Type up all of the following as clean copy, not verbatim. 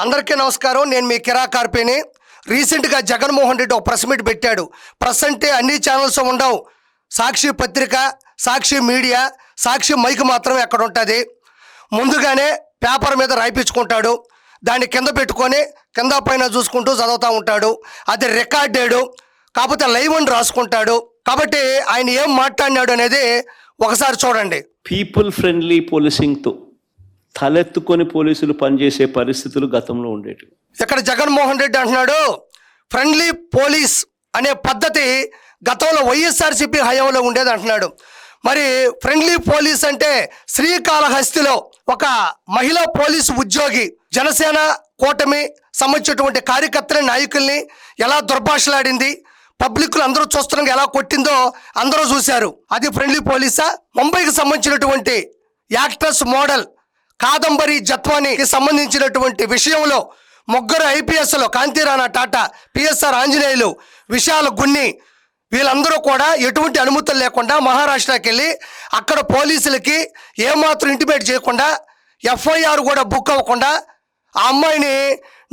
అందరికీ నమస్కారం. నేను మీ కిరా కార్పేని. రీసెంట్గా జగన్మోహన్ రెడ్డి ఒక ప్రెస్ మీట్ పెట్టాడు. ప్రెస్ అంటే అన్ని ఛానల్స్ ఉండవు. సాక్షి పత్రిక, సాక్షి మీడియా, సాక్షి మైక్ మాత్రమే అక్కడ ఉంటుంది. ముందుగానే పేపర్ మీద రాయిపించుకుంటాడు, దాన్ని కింద పెట్టుకొని కింద పైన చూసుకుంటూ చదువుతూ ఉంటాడు. అది రికార్డెడ్, కాకపోతే లైవ్ అని రాసుకుంటాడు. కాబట్టి ఆయన ఏం మాట్లాడినాడు అనేది ఒకసారి చూడండి. పీపుల్ ఫ్రెండ్లీ పోలీసింగ్తో తలెత్తుకొని పోలీసులు పనిచేసే పరిస్థితులు గతంలో ఉండేవి. ఇక్కడ జగన్మోహన్ రెడ్డి అంటున్నాడు ఫ్రెండ్లీ పోలీస్ అనే పద్ధతి గతంలో వైఎస్ఆర్సీపీ హయాంలో ఉండేది అంటున్నాడు. మరి ఫ్రెండ్లీ పోలీస్ అంటే శ్రీకాళహస్తిలో ఒక మహిళా పోలీసు ఉద్యోగి జనసేన కూటమి సంబంధించినటువంటి కార్యకర్తల నాయకుల్ని ఎలా దుర్భాషలాడింది, పబ్లిక్లు అందరూ చూస్తున్నాం ఎలా కొట్టిందో అందరూ చూశారు. అది ఫ్రెండ్లీ పోలీసా? ముంబైకి సంబంధించినటువంటి యాక్ట్రెస్ మోడల్ కాదంబరి జత్వానికి సంబంధించినటువంటి విషయంలో ముగ్గురు ఐపీఎస్లో కాంతిరాణా టాటా, పిఎస్ఆర్ ఆంజనేయులు, విశాల గున్ని వీళ్ళందరూ కూడా ఎటువంటి అనుమతులు లేకుండా మహారాష్ట్రకి వెళ్ళి అక్కడ పోలీసులకి ఏమాత్రం ఇంటిమేట్ చేయకుండా, ఎఫ్ఐఆర్ కూడా బుక్ అవ్వకుండా ఆ అమ్మాయిని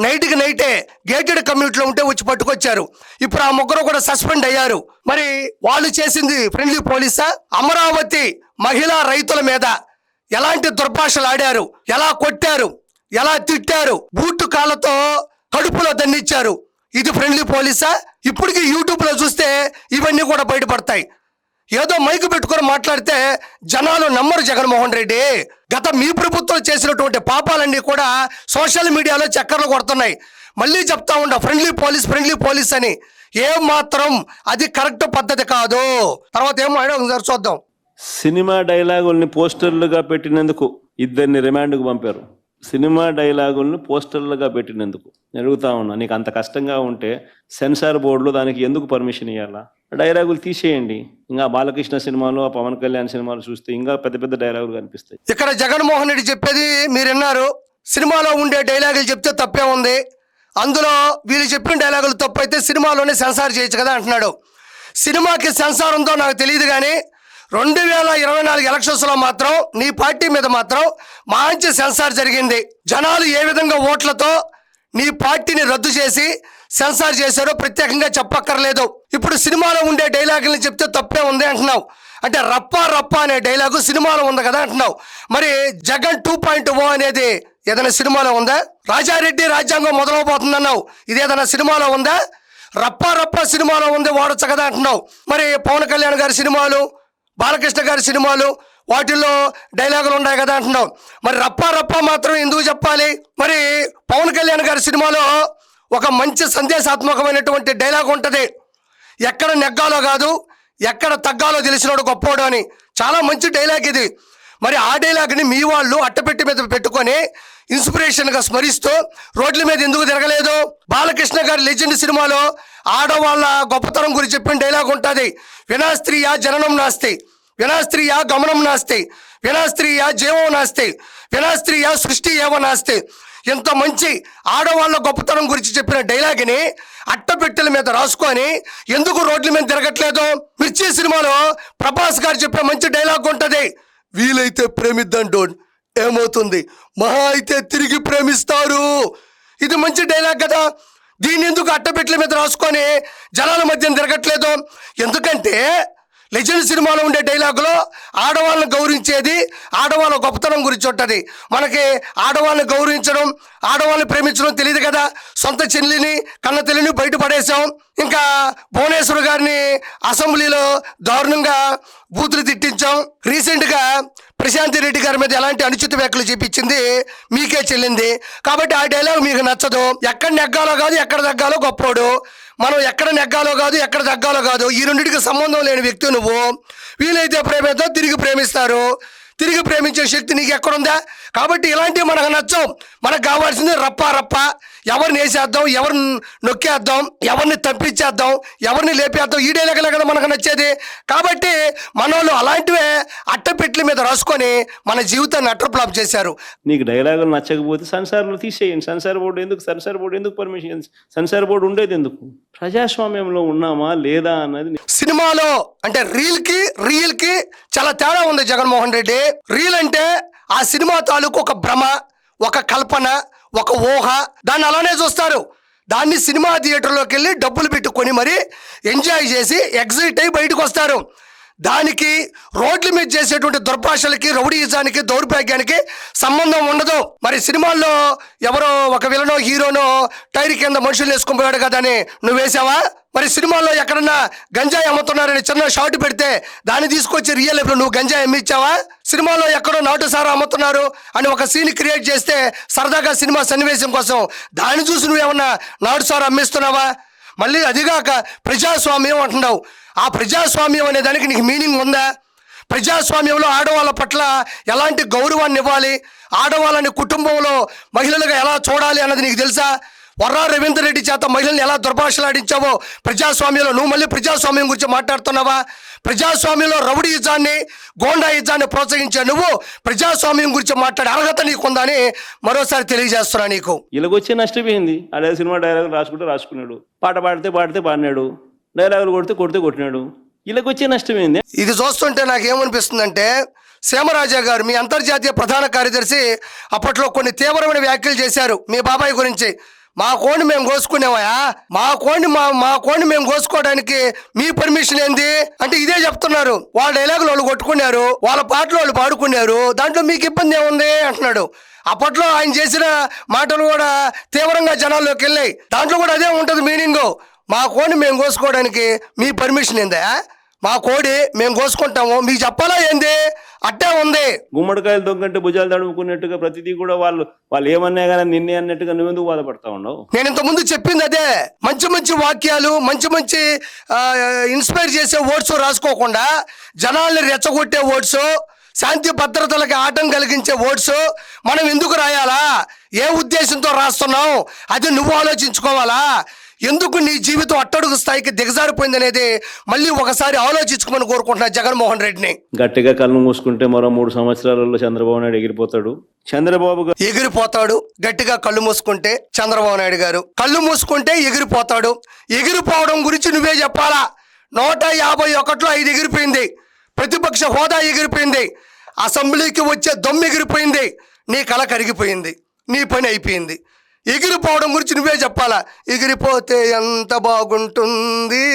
నైట్కి నైటే గేటెడ్ కమ్యూనిటీలో ఉంటే వచ్చి పట్టుకొచ్చారు. ఇప్పుడు ఆ ముగ్గురు కూడా సస్పెండ్ అయ్యారు. మరి వాళ్ళు చేసింది ఫ్రెండ్లీ పోలీసా? అమరావతి మహిళా రైతుల మీద ఎలాంటి దుర్భాషలు ఆడారు, ఎలా కొట్టారు, ఎలా తిట్టారు, బూటు కాళ్ళతో కడుపులో దండిచ్చారు. ఇది ఫ్రెండ్లీ పోలీసా? ఇప్పటికీ యూట్యూబ్లో చూస్తే ఇవన్నీ కూడా బయటపడతాయి. ఏదో మైకు పెట్టుకొని మాట్లాడితే జనాలు నమ్మరు. జగన్మోహన్ రెడ్డి గత మీ ప్రభుత్వం చేసినటువంటి పాపాలన్నీ కూడా సోషల్ మీడియాలో చక్కర్లు కొడుతున్నాయి. మళ్ళీ చెప్తా ఉండ ఫ్రెండ్లీ పోలీస్ అని. ఏం మాత్రం అది కరెక్ట్ పద్ధతి కాదు. తర్వాత ఏమో ఒకసారి చూద్దాం. సినిమా డైలాగుల్ని పోస్టర్లుగా పెట్టినందుకు ఇద్దరిని రిమాండ్కు పంపారు. సినిమా డైలాగుల్ని పోస్టర్లుగా పెట్టినందుకు అడుగుతా ఉన్నా, నీకు అంత కష్టంగా ఉంటే సెన్సార్ బోర్డులో దానికి ఎందుకు పర్మిషన్ ఇవ్వాలా? డైలాగులు తీసేయండి. ఇంకా బాలకృష్ణ సినిమాలు, ఆ పవన్ కళ్యాణ్ సినిమాలు చూస్తే ఇంకా పెద్ద పెద్ద డైలాగులు కనిపిస్తాయి. ఇక్కడ జగన్మోహన్ రెడ్డి చెప్పేది మీరు విన్నారు. సినిమాలో ఉండే డైలాగులు చెప్తే తప్పే ఉంది, అందులో వీళ్ళు చెప్పిన డైలాగులు తప్పు అయితే సినిమాలోనే సెన్సార్ చేయొచ్చు కదా అంటున్నాడు. సినిమాకి సెన్సార్ ఉందో నాకు తెలియదు, కానీ 2024 ఎలక్షన్స్లో మాత్రం నీ పార్టీ మీద మాత్రం మంచి సెన్సార్ జరిగింది. జనాలు ఏ విధంగా ఓట్లతో నీ పార్టీని రద్దు చేసి సెన్సార్ చేశారో ప్రత్యేకంగా చెప్పక్కర్లేదు. ఇప్పుడు సినిమాలో ఉండే డైలాగుల్ని చెప్తే తప్పే ఉంది అంటున్నావు. అంటే రప్ప అనే డైలాగు సినిమాలో ఉంది కదా అంటున్నావు. మరి జగన్ 2.0 అనేది ఏదైనా సినిమాలో ఉందా? రాజారెడ్డి రాజ్యాంగం మొదలవబోతుందన్నావు, ఇది ఏదైనా సినిమాలో ఉందా? రప్ప సినిమాలో ఉంది, వాడొచ్చు కదా అంటున్నావు. మరి పవన్ కళ్యాణ్ గారి సినిమాలు, బాలకృష్ణ గారి సినిమాలు, వాటిల్లో డైలాగులు ఉన్నాయి కదా అంటున్నావు. మరి రప్ప మాత్రం ఎందుకు చెప్పాలి? మరి పవన్ కళ్యాణ్ గారి సినిమాలో ఒక మంచి సందేశాత్మకమైనటువంటి డైలాగ్ ఉంటుంది, ఎక్కడ నెగ్గాలో కాదు ఎక్కడ తగ్గాలో తెలిసినోడు గొప్పోడు అని. చాలా మంచి డైలాగ్ ఇది. మరి ఆ డైలాగ్ని మీ వాళ్ళు అట్టపెట్టి మీద పెట్టుకొని ఇన్స్పిరేషన్గా స్మరిస్తూ రోడ్ల మీద ఎందుకు తిరగలేదు? బాలకృష్ణ గారి లెజెండ్ సినిమాలో ఆడవాళ్ళ గొప్పతనం గురించి చెప్పిన డైలాగ్ ఉంటుంది, వినాస్త్రీయా జననం నాస్తి, వినాస్త్రీయా గమనం నాస్తి, వినాస్త్రీయా జీవం నాస్తి, వినాస్త్రీయా సృష్టి ఏవ నాస్తి. ఇంత మంచి ఆడవాళ్ళ గొప్పతనం గురించి చెప్పిన డైలాగ్ని అట్టపెట్టెల మీద రాసుకొని ఎందుకు రోడ్ల మీద తిరగట్లేదు? మిర్చి సినిమాలో ప్రభాస్ గారు చెప్పే మంచి డైలాగ్ ఉంటుంది, వీలైతే ప్రేమిద్దంటో ఏమవుతుంది, మహా అయితే తిరిగి ప్రేమిస్తారు. ఇది మంచి డైలాగ్ కదా. దీన్ని ఎందుకు అట్టపెట్టెల మీద రాసుకొని జనాల మధ్యన తిరగట్లేదు? ఎందుకంటే లెజెండ్ సినిమాలో ఉండే డైలాగులో ఆడవాళ్ళని గౌరవించేది, ఆడవాళ్ళ గొప్పతనం గురించి ఉంటుంది. మనకి ఆడవాళ్ళని గౌరవించడం, ఆడవాళ్ళని ప్రేమించడం తెలియదు కదా. సొంత చెల్లిని కన్న తల్లిని బయటపడేసాం. ఇంకా భువనేశ్వర్ గారిని అసెంబ్లీలో దారుణంగా బూతులు తిట్టించాం. రీసెంట్గా ప్రశాంతి రెడ్డి గారి మీద ఎలాంటి అనుచిత వ్యాఖ్యలు చేపించింది మీకే చెల్లింది. కాబట్టి ఆ డైలాగ్ మీకు నచ్చదు. ఎక్కడ నెగ్గాలో కాదు ఎక్కడ తగ్గాలో గొప్పోడు. మనం ఎక్కడ నెగ్గాలో కాదు ఎక్కడ తగ్గాలో కాదు, ఈ రెండింటికి సంబంధం లేని వ్యక్తి నువ్వు. వీలైతే ప్రేమతో తిరిగి ప్రేమిస్తారు, తిరిగి ప్రేమించే శక్తి నీకు ఎక్కడుందా? కాబట్టి ఇలాంటివి మనకు నచ్చం. మనకు కావాల్సింది రప్ప, ఎవరిని వేసేద్దాం, ఎవరిని నొక్కేద్దాం, ఎవరిని తప్పించేద్దాం, ఎవరిని లేపేద్దాం, ఈ డైలాగులే కదా మనకు నచ్చేది. కాబట్టి మనోళ్ళు అలాంటివే అట్టపెట్ల మీద రాసుకొని మన జీవితాన్ని అట్రప్లాప్ చేశారు. నీకు డైలాగులు నచ్చకపోతే సెన్సార్లు తీసేయండి. సెన్సార్ బోర్డు ఎందుకు పర్మిషన్? సెన్సార్ బోర్డు ఉండేది ఎందుకు? ప్రజాస్వామ్యంలో ఉన్నామా లేదా అన్నది. సినిమాలో అంటే రియల్ కి చాలా తేడా ఉంది జగన్మోహన్ రెడ్డి. రీల్ అంటే ఆ సినిమా తాలూకు ఒక భ్రమ, ఒక కల్పన, ఒక ఊహ, దాన్ని అలానే చూస్తారు. దాన్ని సినిమా థియేటర్లోకి వెళ్ళి డబ్బులు పెట్టుకొని మరి ఎంజాయ్ చేసి ఎగ్జిట్ అయ్యి బయటకు వస్తారు. దానికి రోడ్ల మీద చేసేటువంటి దుర్భాషలకి, రౌడీయిజానికి, దౌర్భాగ్యానికి సంబంధం ఉండదు. మరి సినిమాల్లో ఎవరో ఒక విలనో హీరోనో టైర్ కింద మనుషులు వేసుకుని పోయాడు కదా అని నువ్వు వేసావా? మరి సినిమాల్లో ఎక్కడన్నా గంజాయి అమ్ముతున్నారని చిన్న షాట్ పెడితే దాన్ని తీసుకొచ్చి రియల్ లైఫ్లో నువ్వు గంజాయి అమ్మిచ్చావా? సినిమాలో ఎక్కడో నాటు సారా అమ్ముతున్నారు అని ఒక సీన్ క్రియేట్ చేస్తే సరదాగా సినిమా సన్నివేశం కోసం దాన్ని చూసి నువ్వేమన్నా నాటు సారా అమ్మిస్తున్నావా? మళ్ళీ అదిగాక ప్రజాస్వామ్యం అంటున్నావు. ఆ ప్రజాస్వామ్యం అనే దానికి నీకు మీనింగ్ ఉందా? ప్రజాస్వామ్యంలో ఆడవాళ్ళ పట్ల ఎలాంటి గౌరవాన్ని ఇవ్వాలి, ఆడవాళ్ళని కుటుంబంలో మహిళలుగా ఎలా చూడాలి అన్నది నీకు తెలుసా? వర్రా రవీంద్ర రెడ్డి చేత మహిళల్ని ఎలా దుర్భాషలాడించావో ప్రజాస్వామ్యంలో నువ్వు మళ్ళీ ప్రజాస్వామ్యం గురించి మాట్లాడుతున్నావా? ప్రజాస్వామ్యంలో రౌడీయిజాన్ని, గోండాయిజాన్ని ప్రోత్సహించే నువ్వు ప్రజాస్వామ్యం గురించి మాట్లాడే అర్హత నీకుందా అని మరోసారి తెలియజేస్తున్నా నీకు. ఇలాగొచ్చే నష్టపోయింది. అదే సినిమా డైలాగులు రాసుకున్నాడు, పాట పాడితే పాడినాడు, డైలాగులు కొడితే కొట్టినాడు. ఇలాగొచ్చే నష్టమైంది. ఇది చూస్తుంటే నాకేమనిపిస్తుందంటే, సీమరాజా గారు మీ అంతర్జాతీయ ప్రధాన కార్యదర్శి అప్పట్లో కొన్ని తీవ్రమైన వ్యాఖ్యలు చేశారు మీ బాబాయ్ గురించి. మా కోడిని మేము కోసుకునేవా? మా కోడిని మేము కోసుకోవడానికి మీ పర్మిషన్ ఏంది అంటే ఇదే చెప్తున్నారు. వాళ్ళ డైలాగులు వాళ్ళు కొట్టుకున్నారు, వాళ్ళ పాటలు వాళ్ళు పాడుకున్నారు, దాంట్లో మీకు ఇబ్బంది ఏముంది అంటున్నాడు. అప్పట్లో ఆయన చేసిన మాటలు కూడా తీవ్రంగా జనాల్లోకి వెళ్ళాయి. దాంట్లో కూడా అదే ఉంటుంది మీనింగ్. మా కోడిని మేము కోసుకోవడానికి మీ పర్మిషన్ ఏందా? మా కోడి మేము కోసుకుంటాము, మీకు చెప్పాలా ఏంది? అట్టే ఉంది. గుమ్మడికాయలు దొంగంటే భుజాలు తడుముకున్నట్టుగా ప్రతిదీ కూడా వాళ్ళు ఏమన్నా కానీ నిన్నే అన్నట్టుగా నువ్వెందుకు బాధపడతా ఉన్నావు? నేను ఇంతకుముందు చెప్పింది అదే. మంచి మంచి వాక్యాలు, మంచి ఇన్స్పైర్ చేసే వర్డ్స్ రాసుకోకుండా జనాల్ని రెచ్చగొట్టే వర్డ్స్, శాంతి భద్రతలకు ఆటం కలిగించే వర్డ్స్ మనం ఎందుకు రాయాలా? ఏ ఉద్దేశంతో రాస్తున్నావు అది నువ్వు ఆలోచించుకోవాలా? ఎందుకు నీ జీవితం అట్టడుగు స్థాయికి దిగజారిపోయింది అనేది మళ్ళీ ఒకసారి ఆలోచించుకోమని కోరుకుంటున్నా జగన్మోహన్ రెడ్డిని. గట్టిగా కళ్ళు మూసుకుంటే మరో 3 సంవత్సరాలలో చంద్రబాబు నాయుడు ఎగిరిపోతాడు. ఎగిరిపోతాడు. గట్టిగా కళ్ళు మూసుకుంటే చంద్రబాబు నాయుడు గారు కళ్ళు మూసుకుంటే ఎగిరిపోతాడు. ఎగిరిపోవడం గురించి నువ్వే చెప్పాలా? 151లో 5 ఎగిరిపోయింది. ప్రతిపక్ష హోదా ఎగిరిపోయింది. అసెంబ్లీకి వచ్చే దమ్ము ఎగిరిపోయింది. నీ కళ కరిగిపోయింది. నీ పని అయిపోయింది. ఎగిరిపోవడం గురించి నువ్వే చెప్పాలా? ఎగిరిపోతే ఎంత బాగుంటుంది,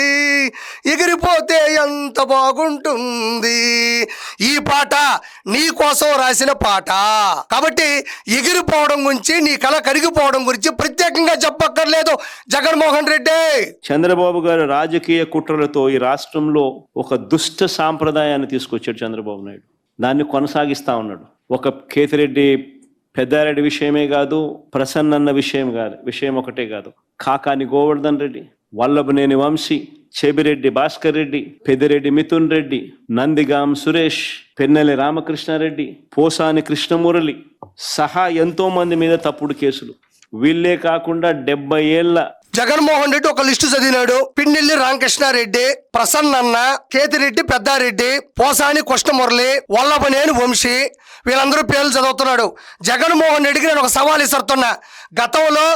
ఎగిరిపోతే ఎంత బాగుంటుంది. ఈ పాట నీ కోసం రాసిన పాట కాబట్టి ఎగిరిపోవడం గురించి, నీ కళ కరిగిపోవడం గురించి ప్రత్యేకంగా చెప్పక్కర్లేదు జగన్మోహన్ రెడ్డి. చంద్రబాబు గారు రాజకీయ కుట్రలతో ఈ రాష్ట్రంలో ఒక దుష్ట సాంప్రదాయాన్ని తీసుకొచ్చాడు చంద్రబాబు నాయుడు. దాన్ని కొనసాగిస్తా ఉన్నాడు. ఒక కేతిరెడ్డి పెద్దారెడ్డి విషయమే కాదు, ప్రసన్న విషయం ఒకటే కాదు, కాకాని గోవర్ధన్ రెడ్డి, వల్లభనేని వంశీ, చెబిరెడ్డి భాస్కర్ రెడ్డి, పెద్దిరెడ్డి మిథున్ రెడ్డి, నందిగాం సురేష్, పెన్నెల రామకృష్ణారెడ్డి, పోసాని కృష్ణమురళి సహా ఎంతో మంది మీద తప్పుడు కేసులు. వీళ్ళే కాకుండా 70 ఏళ్ల జగన్మోహన్ రెడ్డి ఒక లిస్టు చదివినాడు. పిన్నెల్లి రామకృష్ణారెడ్డి, ప్రసన్న, కేతిరెడ్డి పెద్దారెడ్డి, పోసాని కృష్ణమురళి, వల్లభనేని వంశీ, వీళ్ళందరూ పేర్లు చదువుతున్నాడు. జగన్మోహన్ రెడ్డికి నేను ఒక సవాల్ ఇస్తున్నా. గతంలో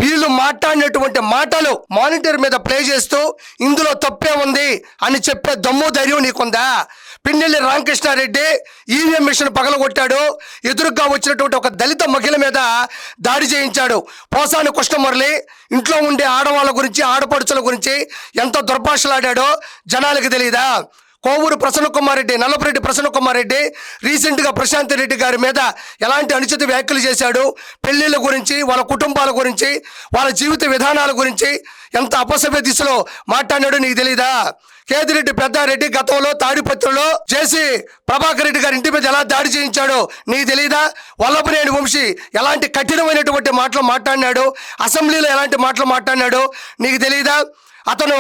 వీళ్ళు మాట్లాడినటువంటి మాటలు మానిటర్ మీద ప్లే చేస్తూ ఇందులో తప్పే ఉంది అని చెప్పే దమ్ము ధైర్యం నీకుందా? పిన్నెల్లి రామకృష్ణారెడ్డి ఈవీఎం మిషన్ పగలగొట్టాడు. ఎదురుగా వచ్చినటువంటి ఒక దళిత మహిళ మీద దాడి చేయించాడు. పోసాని కృష్ణమురళి ఇంట్లో ఉండే ఆడవాళ్ళ గురించి, ఆడపడుచుల గురించి ఎంత దుర్భాషలాడాడో జనాలకు తెలియదా? కోవూరు ప్రసన్న కుమార్ రెడ్డి, నల్లపురెడ్డి ప్రసన్న కుమార్ రెడ్డి రీసెంట్గా ప్రశాంత్ రెడ్డి గారి మీద ఎలాంటి అనుచిత వ్యాఖ్యలు చేశాడు, పెళ్లిళ్ళ గురించి, వాళ్ళ కుటుంబాల గురించి, వాళ్ళ జీవిత విధానాల గురించి ఎంత అపసవ్య దిశలో మాట్లాడాడో నీకు తెలీదా? కేతిరెడ్డి పెద్దారెడ్డి గతంలో తాడిపత్రిలో చేసి ప్రభాకర్ రెడ్డి గారి ఇంటి మీద ఎలా దాడి చేయించాడో నీకు తెలీదా? వల్లభనేని వంశీ ఎలాంటి కఠినమైనటువంటి మాటలు మాట్లాడినాడు, అసెంబ్లీలో ఎలాంటి మాటలు మాట్లాడినాడో నీకు తెలీదా? అతను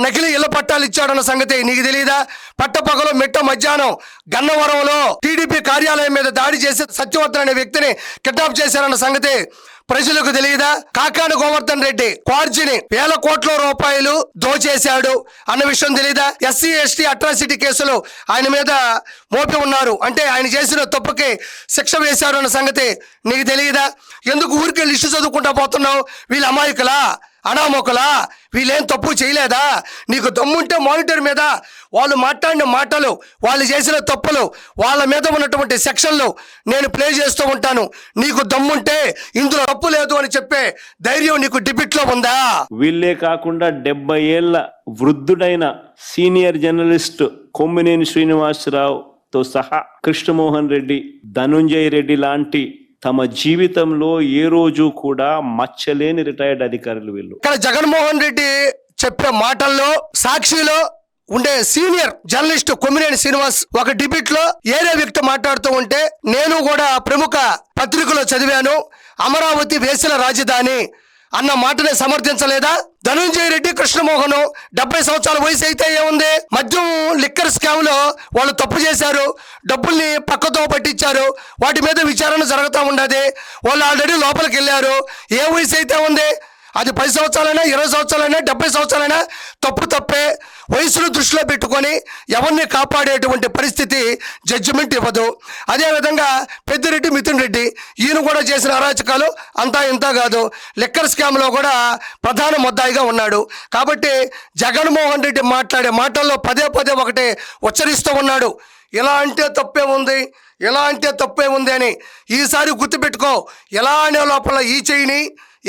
నకిలీ ఇళ్ల పట్టాలు ఇచ్చాడన్న సంగతి నీకు తెలియదా? పట్టపగలు మిట్ట మధ్యాహ్నం గన్నవరంలో టీడీపీ కార్యాలయం మీద దాడి చేసి సత్యవర్ధన్ అనే వ్యక్తిని కిడ్నాప్ చేశారన్న సంగతి ప్రజలకు తెలియదా? కాకాని గోవర్ధన్ రెడ్డి క్వార్జిని 1000 కోట్ల రూపాయలు దోచేశాడు అన్న విషయం తెలియదా? ఎస్సీ ఎస్టీ అట్రాసిటీ కేసులు ఆయన మీద మోపి ఉన్నారు, అంటే ఆయన చేసిన తప్పుకి శిక్ష వేశారు అన్న సంగతి నీకు తెలియదా? ఎందుకు ఊరికే లిస్టు చదువుకుంటా పోతున్నావు? వీళ్ళు అమాయకులా? అనామకులా, వీళ్ళేం తప్పు చేయలేదా? నీకు దమ్ముంటే మానిటర్ మీద వాళ్ళు మాట్లాడిన మాటలు, వాళ్ళు చేసిన తప్పులు, వాళ్ళ మీద ఉన్నటువంటి సెక్షన్లు నేను ప్లే చేస్తూ ఉంటాను. నీకు దమ్ముంటే ఇందులో తప్పు లేదు అని చెప్పే ధైర్యం నీకు డిబిట్లో ఉందా? వీళ్ళే కాకుండా 70 ఏళ్ల వృద్ధుడైన సీనియర్ జర్నలిస్ట్ కొమ్మినేని శ్రీనివాసరావుతో సహా కృష్ణమోహన్ రెడ్డి, ధనుంజయ రెడ్డి లాంటి తమ జీవితంలో ఏ రోజు కూడా మచ్చలేని రిటైర్డ్ అధికారులు వీళ్ళు. ఇక్కడ జగన్మోహన్ రెడ్డి చెప్పే మాటల్లో సాక్షిలో ఉండే సీనియర్ జర్నలిస్ట్ కొమ్మినేని శ్రీనివాస్ ఒక డిబేట్ లో ఏరే వ్యక్తి మాట్లాడుతూ ఉంటే నేను కూడా ప్రముఖ పత్రికలో చదివాను, అమరావతి వేసిన రాజధాని అన్న మాటనే సమర్థించలేదా? ధనుంజయ రెడ్డి, కృష్ణమోహన్ 70 సంవత్సరాల వయసు అయితే ఏముంది? మద్యం లిక్కర్ స్కామ్ లో వాళ్ళు తప్పు చేశారు, డబ్బుల్ని పక్కతో పట్టించారు, వాటి మీద విచారణ జరుగుతూ ఉండదు. వాళ్ళు ఆల్రెడీ లోపలికి వెళ్ళారు. ఏ వయసు అయితే ఉంది? అది 10 సంవత్సరాలైనా 20 సంవత్సరాలైనా 70 సంవత్సరాలైనా తప్పు తప్పే. వయసును దృష్టిలో పెట్టుకొని ఎవరిని కాపాడేటువంటి పరిస్థితి జడ్జిమెంట్ ఇవ్వదు. అదేవిధంగా పెద్దిరెడ్డి మిథున్ రెడ్డి, ఈయన కూడా చేసిన అరాచకాలు అంతా ఇంత కాదు. లిక్కర్ స్కామ్లో కూడా ప్రధాన ముద్దాయిగా ఉన్నాడు. కాబట్టి జగన్మోహన్ రెడ్డి మాట్లాడే మాటల్లో పదే పదే ఒకటే ఉచ్చరిస్తూ ఉన్నాడు, ఇలా అంటే తప్పే ఉంది, ఇలా అంటే తప్పే ఉంది అని. ఈసారి గుర్తుపెట్టుకో, ఎలా అనే లోపల ఈ చెయ్యిని,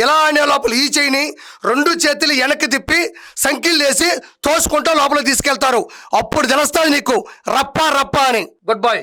ఎలా అనే లోపల ఈ చెయ్యిని 2 చేతులు వెనక్కి తిప్పి సంఖ్యలు వేసి తోసుకుంటూ లోపల తీసుకెళ్తారు. అప్పుడు తెలుస్తుంది నీకు రప్పా రప్పా అని. Good bye.